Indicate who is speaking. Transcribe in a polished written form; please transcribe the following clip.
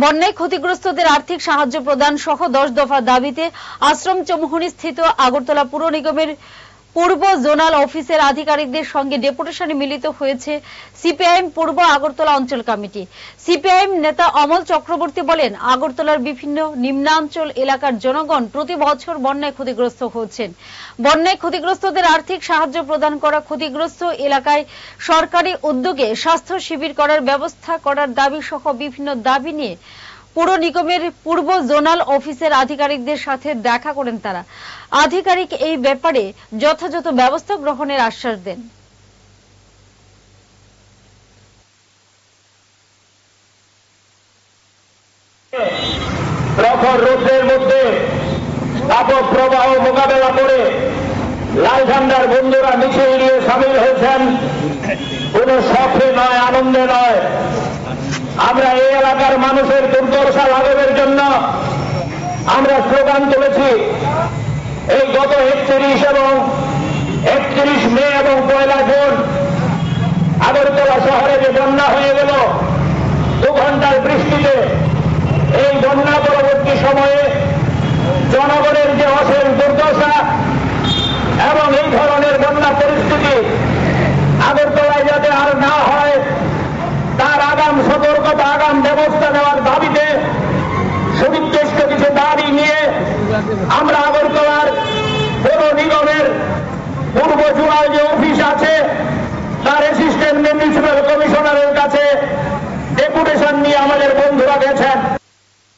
Speaker 1: বন্যায় ক্ষতিগ্রস্তদের আর্থিক সাহায্য প্রদান সহ 10 দফা দাবিতে আশ্রম চৌমুহনী স্থিত আগরতলা পুর নিগমের পূর্ব জোনাল অফিসের আধিকারিকদের সঙ্গে ডেপুটেশনে মিলিত হয়েছে সিপিআইএম পূর্ব আগরতলা অঞ্চল কমিটি। সিপিআইএম নেতা অমল চক্রবর্তী বলেন, আগরতলার বিভিন্ন নিম্নাঞ্চল এলাকার জনগণ প্রতি বছর বন্যায় ক্ষতিগ্রস্ত হচ্ছেন। বন্যায় ক্ষতিগ্রস্তদের আর্থিক সাহায্য প্রদান করা, ক্ষতিগ্রস্ত এলাকায় সরকারি উদ্যোগে স্বাস্থ্য শিবির করার ব্যবস্থা করার দাবি সহ বিভিন্ন দাবি নিয়ে পুর নিগমের পূর্ব জোনাল অফিসের আধিকারিকদের সাথে দেখা করেন তারা। আধিকারিক এই ব্যাপারে যথাযথ ব্যবস্থা গ্রহণের আশ্বাস দেন।
Speaker 2: প্রখর রোদের মধ্যে তাপক প্রবাহ মোকাবেলা করে লাল ঝান্ডার বন্ধুরা মিছিল নিয়ে সামিল হয়েছেন। কোন শখে নয়, আনন্দে নয়। আমরা এই এলাকার মানুষের দুর্দশা লাঘবের জন্য আমরা স্লোগান তুলেছি। এই গত 31 মে এবং 1 জুন আগরতলা শহরে যে বন্যা হয়ে গেল 2 ঘন্টার বৃষ্টিতে, এই বন্যা পরবর্তী সময়ে জনগণের যে অশেষ দুর্দশা এবং এই ধরনের বন্যা পরিস্থিতি আগরতলায় যাতে আর না হয় তার আগাম সতর্কতা, আগাম ব্যবস্থা নেওয়ার দাবিতে সুনির্দিষ্ট কিছু দাবি নিয়ে আমরা আগরতলার পৌর নিগমের পূর্ব জোনাল যে অফিস আছে তার অ্যাসিস্ট্যান্ট মিউনিসিপ্যাল কমিশনারের কাছে ডেপুটেশন নিয়ে আমাদের বন্ধুরা গেছেন।